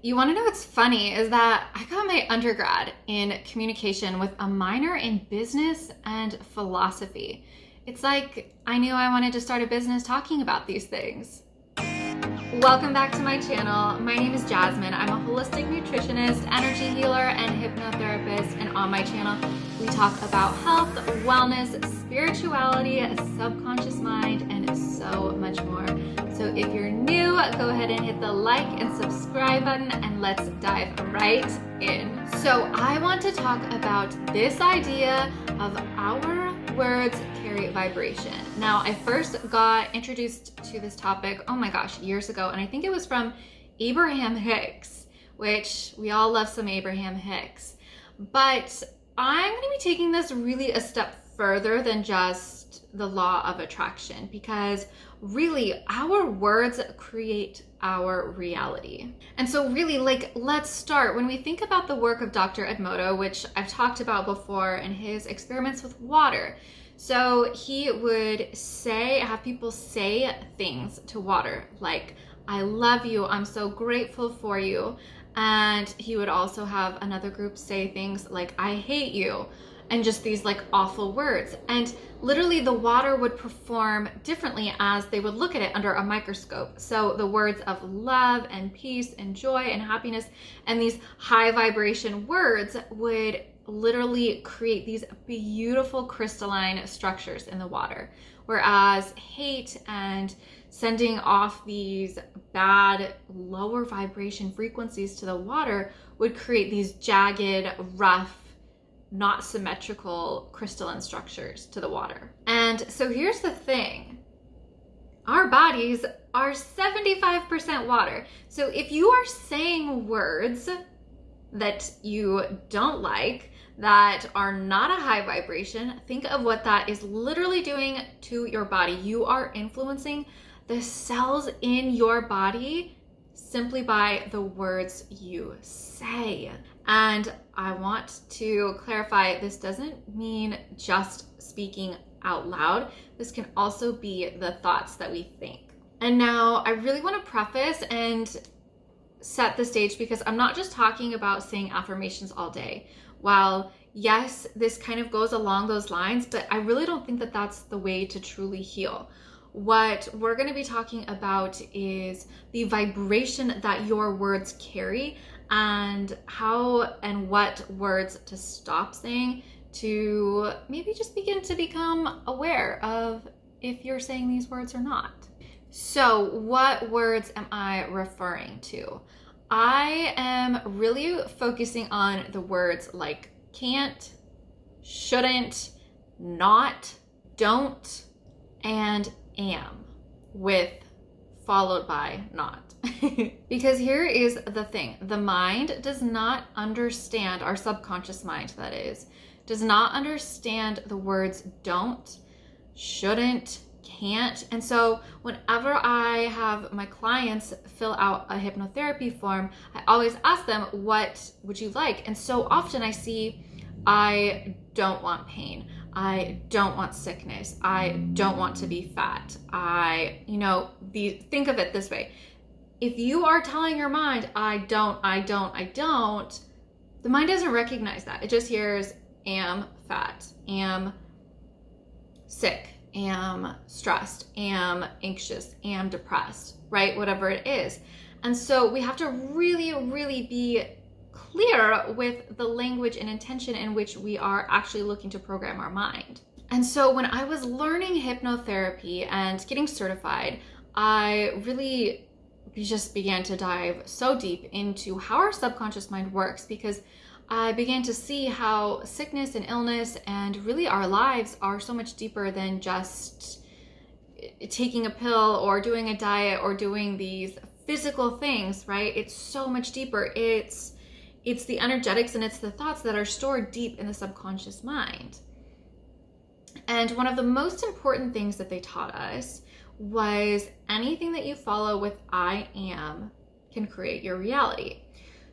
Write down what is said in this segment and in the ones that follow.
You want to know what's funny is that I got my undergrad in communication with a minor in business and philosophy. It's like I knew I wanted to start a business talking about these things. Welcome back to my channel. My name is Jasmine. I'm a holistic nutritionist, energy healer, and hypnotherapist. And on my channel, we talk about health, wellness, spirituality, subconscious mind, and so much more. So if you're new, go ahead and hit the like and subscribe button and let's dive right in. So I want to talk about this idea of our words carry vibration. Now, I first got introduced to this topic, oh my gosh, years ago, and I think it was from Abraham Hicks, which we all love some Abraham Hicks. But I'm going to be taking this really a step further than just the law of attraction, because really our words create our reality. And so really, let's start. When we think about the work of Dr. Emoto, which I've talked about before, and his experiments with water. So he would have people say things to water like, I love you, I'm so grateful for you. And he would also have another group say things like, I hate you, and just these awful words. And literally the water would perform differently as they would look at it under a microscope. So the words of love and peace and joy and happiness and these high vibration words would literally create these beautiful crystalline structures in the water. Whereas hate and sending off these bad lower vibration frequencies to the water would create these jagged, rough, not symmetrical crystalline structures to the water. And so here's the thing. Our bodies are 75% water. So if you are saying words that you don't like, that are not a high vibration, think of what that is literally doing to your body. You are influencing the cells in your body simply by the words you say. And I want to clarify, this doesn't mean just speaking out loud. This can also be the thoughts that we think. And now I really want to preface and set the stage, because I'm not just talking about saying affirmations all day. While yes, this kind of goes along those lines, but I really don't think that that's the way to truly heal. What we're going to be talking about is the vibration that your words carry, and how and what words to stop saying, to maybe just begin to become aware of if you're saying these words or not. So what words am I referring to? I am really focusing on the words like can't, shouldn't, not, don't, and am, with followed by not. Because here is the thing. The mind does not understand, our subconscious mind that is, does not understand the words don't, shouldn't, can't. And so whenever I have my clients fill out a hypnotherapy form, I always ask them, what would you like? And so often I see, I don't want pain. I don't want sickness. I don't want to be fat. Think of it this way. If you are telling your mind, I don't, the mind doesn't recognize that. It just hears, am fat, am sick, am stressed, am anxious, am depressed, right? Whatever it is. And so we have to really, really be clear with the language and intention in which we are actually looking to program our mind. And so when I was learning hypnotherapy and getting certified, I really just began to dive so deep into how our subconscious mind works, because I began to see how sickness and illness and really our lives are so much deeper than just taking a pill or doing a diet or doing these physical things, right? It's so much deeper. It's the energetics and it's the thoughts that are stored deep in the subconscious mind. And one of the most important things that they taught us was anything that you follow with I am can create your reality.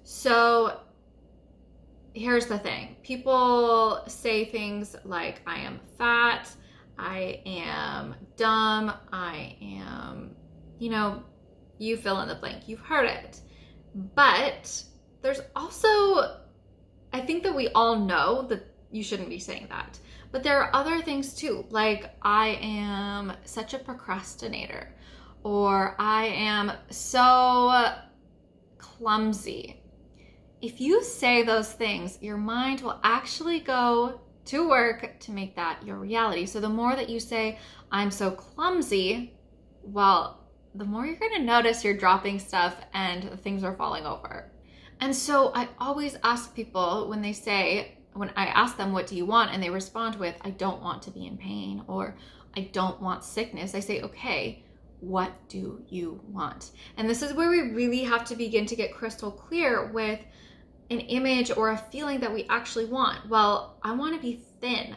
So here's the thing. People say things like, I am fat, I am dumb, I am, you fill in the blank. You've heard it. But there's also, I think that we all know that you shouldn't be saying that. But there are other things too, like I am such a procrastinator, or I am so clumsy. If you say those things, your mind will actually go to work to make that your reality. So the more that you say, I'm so clumsy, well, the more you're going to notice you're dropping stuff and things are falling over. And so I always ask people when I ask them, what do you want? And they respond with, I don't want to be in pain, or I don't want sickness. I say, okay, what do you want? And this is where we really have to begin to get crystal clear with an image or a feeling that we actually want. Well, I want to be thin.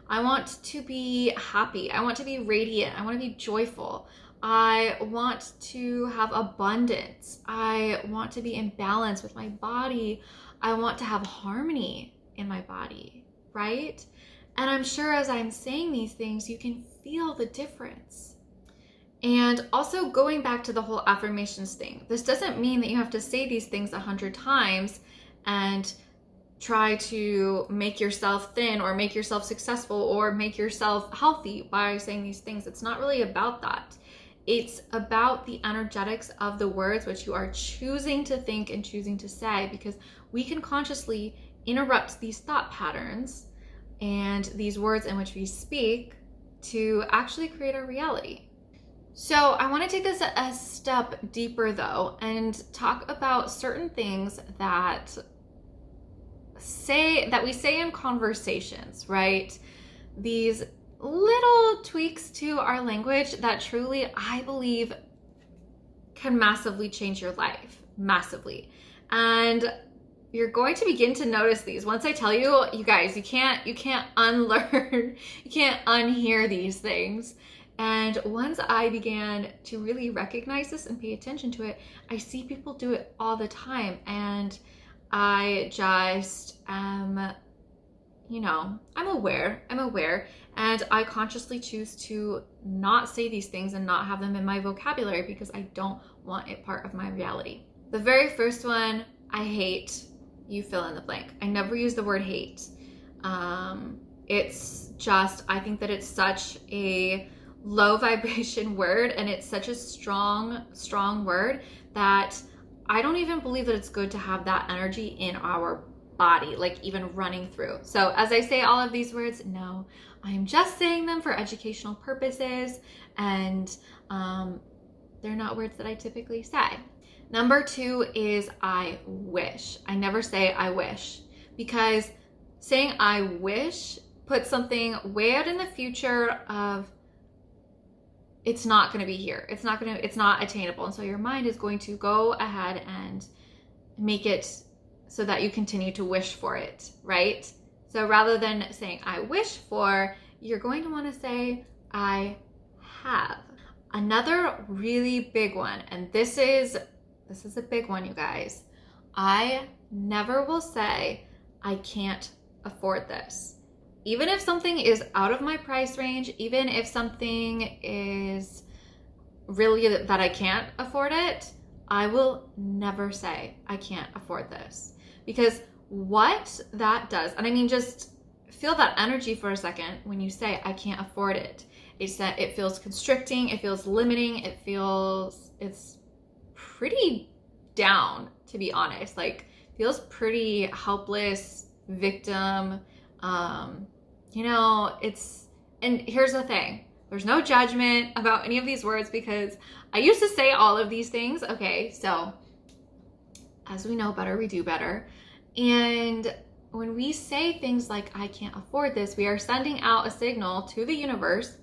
I want to be happy. I want to be radiant. I want to be joyful. I want to have abundance. I want to be in balance with my body. I want to have harmony in my body, right? And I'm sure as I'm saying these things, you can feel the difference. And also going back to the whole affirmations thing, this doesn't mean that you have to say these things 100 times and try to make yourself thin or make yourself successful or make yourself healthy by saying these things. It's not really about that. It's about the energetics of the words which you are choosing to think and choosing to say, because we can consciously interrupt these thought patterns and these words in which we speak to actually create our reality. So I want to take this a step deeper though and talk about certain things that we say in conversations, right? These little tweaks to our language that truly, I believe, can massively change your life, massively. And you're going to begin to notice these. Once I tell you, you guys, you can't unlearn, you can't unhear these things. And once I began to really recognize this and pay attention to it, I see people do it all the time. And I just am, I'm aware. And I consciously choose to not say these things and not have them in my vocabulary because I don't want it part of my reality. The very first one, I hate, you fill in the blank. I never use the word hate. It's just, I think that it's such a low vibration word, and it's such a strong word that I don't even believe that it's good to have that energy in our body, like even running through. So as I say all of these words, no, I'm just saying them for educational purposes, and they're not words that I typically say. Number 2 is I wish. I never say I wish, because saying I wish puts something way out in the future of it's not going to be here. It's not attainable. And so your mind is going to go ahead and make it so that you continue to wish for it, right? So rather than saying I wish for, you're going to want to say I have. Another really big one, and this is a big one, you guys. I never will say I can't afford this. Even if something is out of my price range, even if something is really that I can't afford it, I will never say I can't afford this. Because what that does, and I mean, just feel that energy for a second when you say I can't afford it. It's that it feels constricting, it feels limiting, it's pretty down, to be honest. Like, feels pretty helpless, victim. And here's the thing. There's no judgment about any of these words because I used to say all of these things. Okay, so as we know better, we do better. And when we say things like, I can't afford this, we are sending out a signal to the universe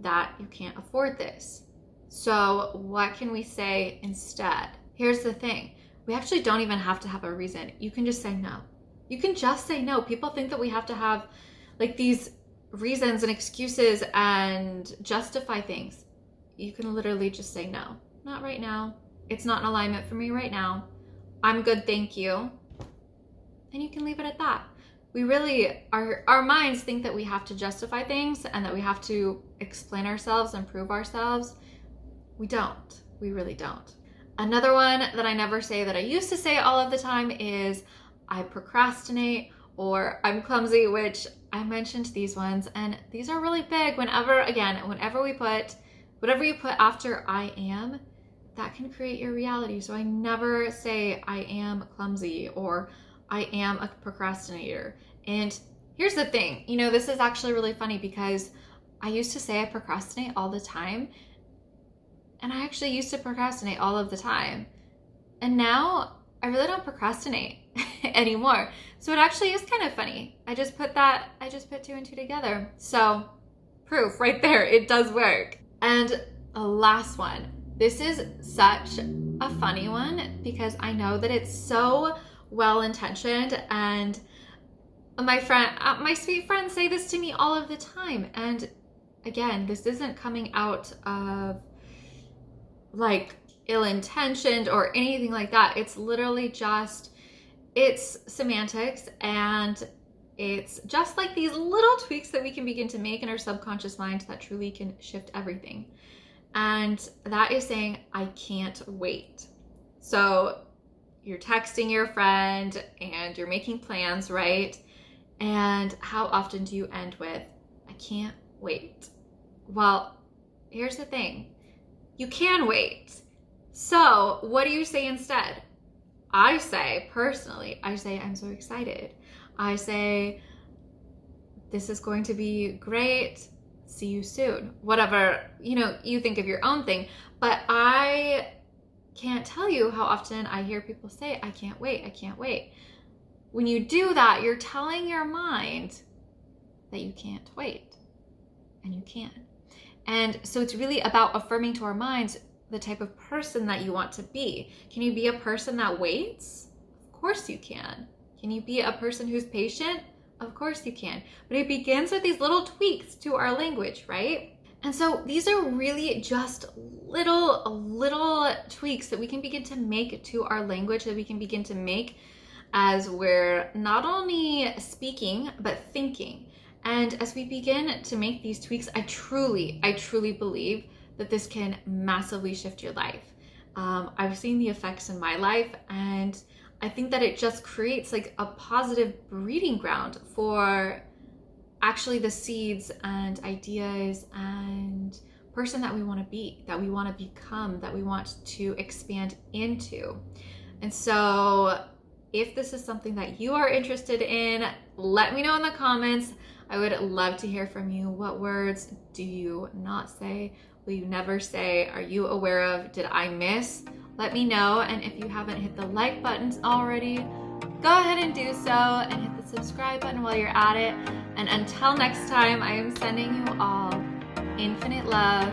that you can't afford this. So what can we say instead? Here's the thing. We actually don't even have to have a reason. You can just say no. You can just say no. People think that we have to have like these reasons and excuses and justify things. You can literally just say no. Not right now. It's not in alignment for me right now. I'm good, thank you. And you can leave it at that. We really, our minds think that we have to justify things and that we have to explain ourselves and prove ourselves. We don't. We really don't. Another one that I never say that I used to say all of the time is I procrastinate or I'm clumsy, which I mentioned these ones, and these are really big. Whenever we put whatever you put after I am, that can create your reality. So I never say I am clumsy or I am a procrastinator. And here's the thing, this is actually really funny because I used to say I procrastinate all the time. And I actually used to procrastinate all of the time. And now I really don't procrastinate anymore. So it actually is kind of funny. I just put two and two together. So proof right there, it does work. And the last one, this is such a funny one because I know that it's so well-intentioned, and my sweet friends say this to me all of the time. And again, this isn't coming out of like ill-intentioned or anything like that. It's literally it's semantics, and it's just like these little tweaks that we can begin to make in our subconscious mind that truly can shift everything. And that is saying, I can't wait. So you're texting your friend and you're making plans, right? And how often do you end with, I can't wait? Well, here's the thing. You can wait. So what do you say instead? I say, personally, I'm so excited. I say, this is going to be great. See you soon. Whatever, you think of your own thing. But I can't tell you how often I hear people say, I can't wait, I can't wait. When you do that, you're telling your mind that you can't wait, and you can. And so it's really about affirming to our minds the type of person that you want to be. Can you be a person that waits? Of course you can. Can you be a person who's patient? Of course you can. But it begins with these little tweaks to our language, right? And so these are really just little tweaks that we can begin to make to our language, that we can begin to make as we're not only speaking, but thinking. And as we begin to make these tweaks, I truly believe that this can massively shift your life. I've seen the effects in my life, and I think that it just creates like a positive breeding ground for actually the seeds and ideas and person that we want to be, that we want to become, that we want to expand into. And so if this is something that you are interested in, let me know in the comments. I would love to hear from you. What words do you not say? Will you never say? Are you aware of? Did I miss? Let me know. And if you haven't hit the like buttons already, go ahead and do so, and hit the subscribe button while you're at it. And until next time, I am sending you all infinite love